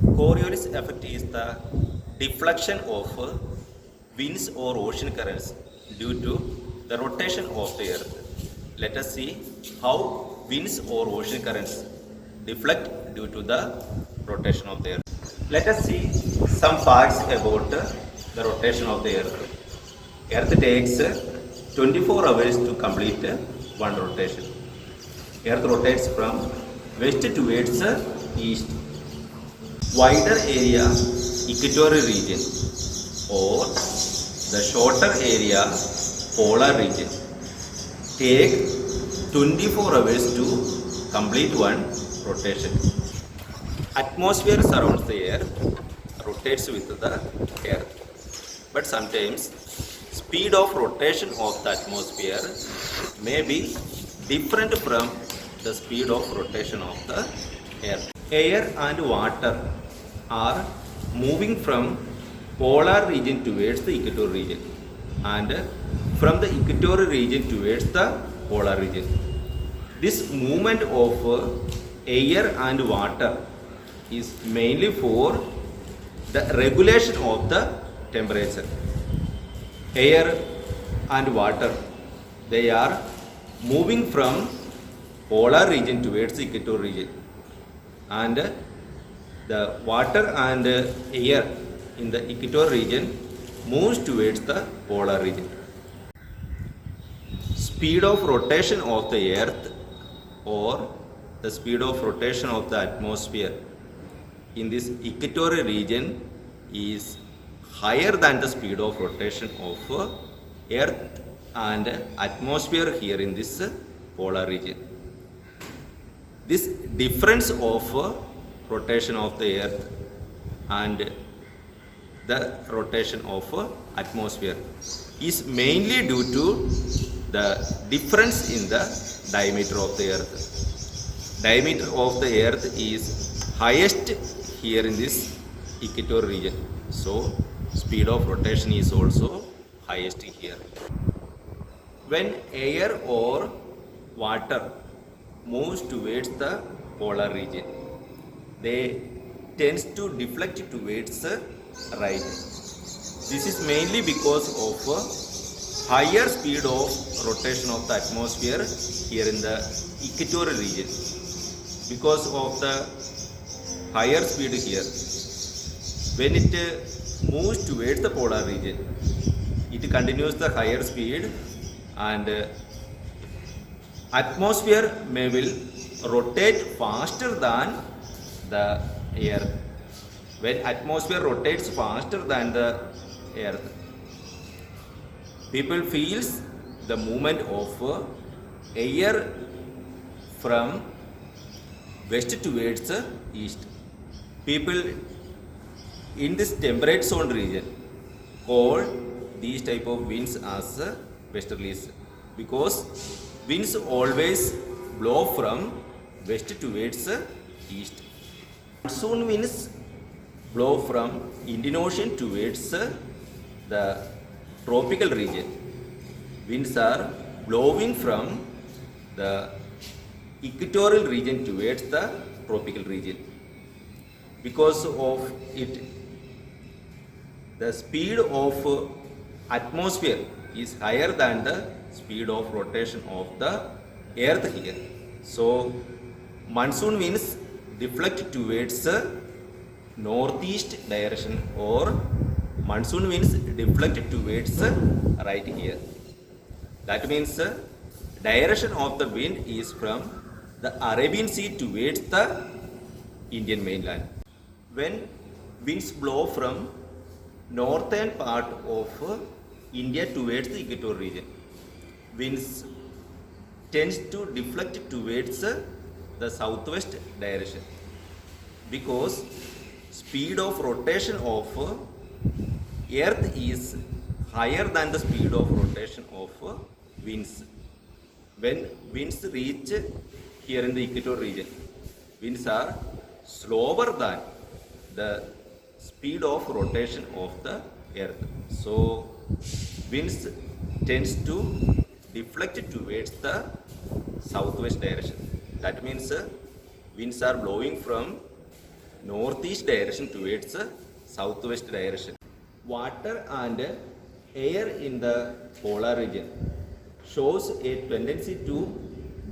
Coriolis effect is the deflection of winds or ocean currents due to the rotation of the earth. Let us see how winds or ocean currents deflect due to the rotation of the earth. Let us see some facts about the rotation of the earth. Earth takes 24 hours to complete one rotation. Earth rotates from west towards east. Wider area equatorial region or the shorter area polar region take 24 hours to complete one rotation. Atmosphere surrounds the earth, rotates with the earth, but sometimes speed of rotation of the atmosphere may be different from the speed of rotation of the earth. Air and water are moving from polar region towards the equatorial region and from the equatorial region towards the polar region. This movement of air and water is mainly for the regulation of the temperature. Air and water, they are moving from polar region towards the equatorial region, and the water and air in the equatorial region moves towards the polar region. Speed of rotation of the earth or the speed of rotation of the atmosphere in this equatorial region is higher than the speed of rotation of earth and atmosphere here in this polar region. This difference of rotation of the earth and the rotation of atmosphere is mainly due to the difference in the diameter of the earth. Diameter of the earth is highest here in this equatorial region, so speed of rotation is also highest here. When air or water moves towards the polar region, they tends to deflect towards the right. This is mainly because of higher speed of rotation of the atmosphere here in the equatorial region. Because of the higher speed here, when it moves towards the polar region, it continues the higher speed, and atmosphere may will rotate faster than the earth. When atmosphere rotates faster than the earth, people feels the movement of air from west towards east. People in this temperate zone region call these type of winds as westerlies, because winds always blow from west towards east. Monsoon winds blow from Indian Ocean towards the tropical region. Winds are blowing from the equatorial region towards the tropical region. Because of it, the speed of atmosphere is higher than the speed of rotation of the earth here. So monsoon winds deflect towards northeast direction, or monsoon winds deflect towards right here. That means direction of the wind is from the Arabian Sea towards the Indian mainland. When winds blow from northern part of India towards the equatorial region, winds tends to deflect towards the southwest direction, because speed of rotation of earth is higher than the speed of rotation of winds. When winds reach here in the equatorial region, winds are slower than the speed of rotation of the earth. So winds tends to deflect towards the southwest direction. That means winds are blowing from northeast direction towards southwest direction. Water and air in the polar region shows a tendency to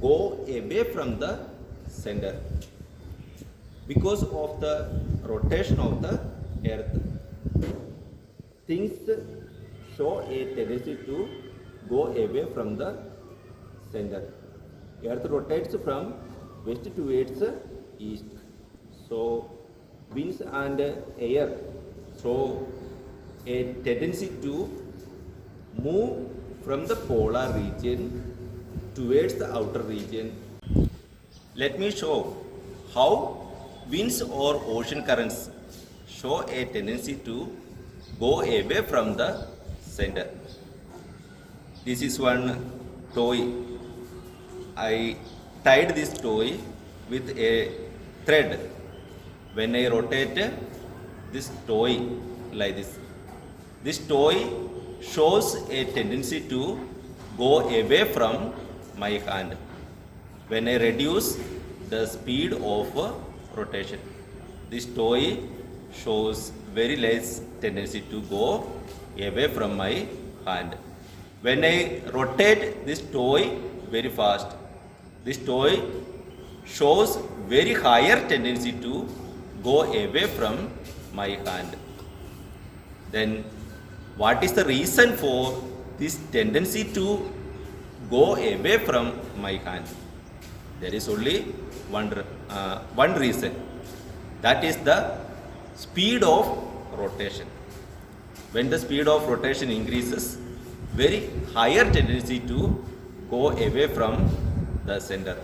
go away from the center because of the rotation of the earth. Things show a tendency to go away from the center. Earth rotates from west towards east. So winds and air show a tendency to move from the polar region towards the outer region. Let me show how winds or ocean currents show a tendency to go away from the center. This is one toy. I tied this toy with a thread. When I rotate this toy like this toy shows a tendency to go away from my hand. When I reduce the speed of rotation, this toy shows very less tendency to go away from my hand. When I rotate this toy very fast, this toy shows very higher tendency to go away from my hand. Then what is the reason for this tendency to go away from my hand? There is only one reason. That is the speed of rotation. When the speed of rotation increases, very higher tendency to go away from the center.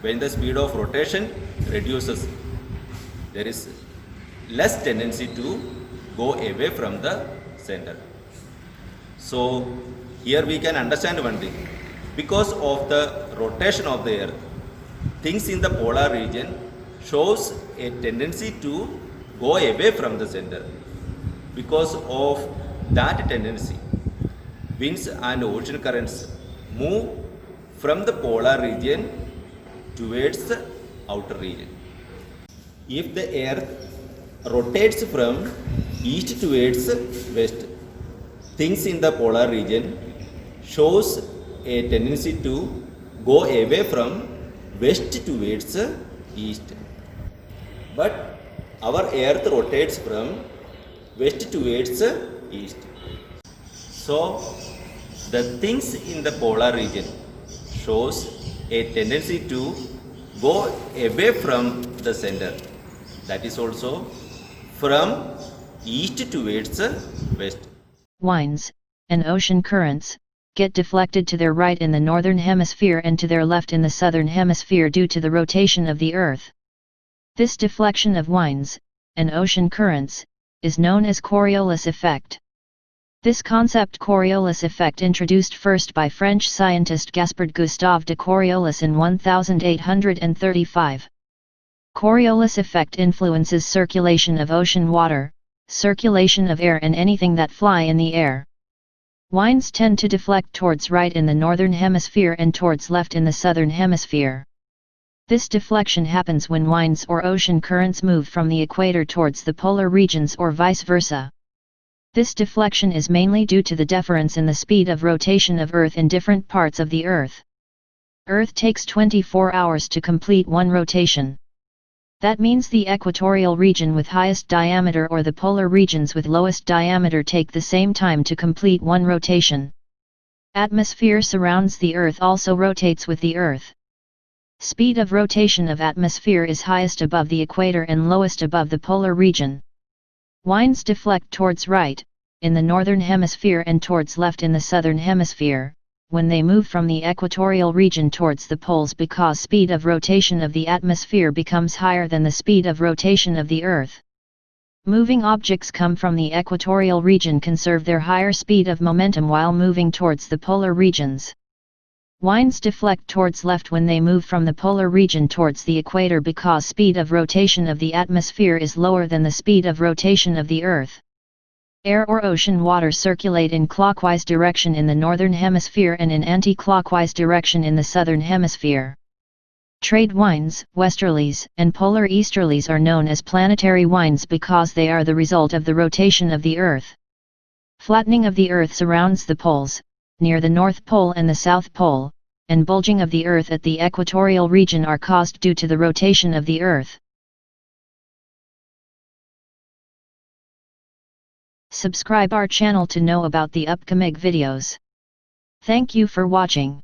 When the speed of rotation reduces, there is less tendency to go away from the center. So here we can understand one thing. Because of the rotation of the earth, things in the polar region shows a tendency to go away from the center. Because of that tendency, winds and ocean currents move from the polar region towards the outer region. If the earth rotates from east towards west, things in the polar region shows a tendency to go away from west towards east. But our earth rotates from west towards east. So the things in the polar region shows a tendency to go away from the center. That is also from east towards west. Winds and ocean currents get deflected to their right in the northern hemisphere and to their left in the southern hemisphere due to the rotation of the earth. This deflection of winds and ocean currents is known as Coriolis effect. This concept Coriolis effect introduced first by French scientist Gaspard Gustave de Coriolis in 1835. Coriolis effect influences circulation of ocean water, circulation of air and anything that fly in the air. Winds tend to deflect towards right in the northern hemisphere and towards left in the southern hemisphere. This deflection happens when winds or ocean currents move from the equator towards the polar regions or vice versa. This deflection is mainly due to the difference in the speed of rotation of Earth in different parts of the Earth. Earth takes 24 hours to complete one rotation. That means the equatorial region with highest diameter or the polar regions with lowest diameter take the same time to complete one rotation. Atmosphere surrounds the Earth also rotates with the Earth. Speed of rotation of atmosphere is highest above the equator and lowest above the polar region. Winds deflect towards right, in the northern hemisphere and towards left in the southern hemisphere, when they move from the equatorial region towards the poles because speed of rotation of the atmosphere becomes higher than the speed of rotation of the Earth. Moving objects come from the equatorial region conserve their higher speed of momentum while moving towards the polar regions. Winds deflect towards left when they move from the polar region towards the equator because speed of rotation of the atmosphere is lower than the speed of rotation of the Earth. Air or ocean water circulate in clockwise direction in the northern hemisphere and in anti-clockwise direction in the southern hemisphere. Trade winds, westerlies, and polar easterlies are known as planetary winds because they are the result of the rotation of the Earth. Flattening of the Earth surrounds the poles, near the North Pole and the South Pole, and bulging of the Earth at the equatorial region are caused due to the rotation of the Earth. Subscribe our channel to know about the upcoming videos. Thank you for watching.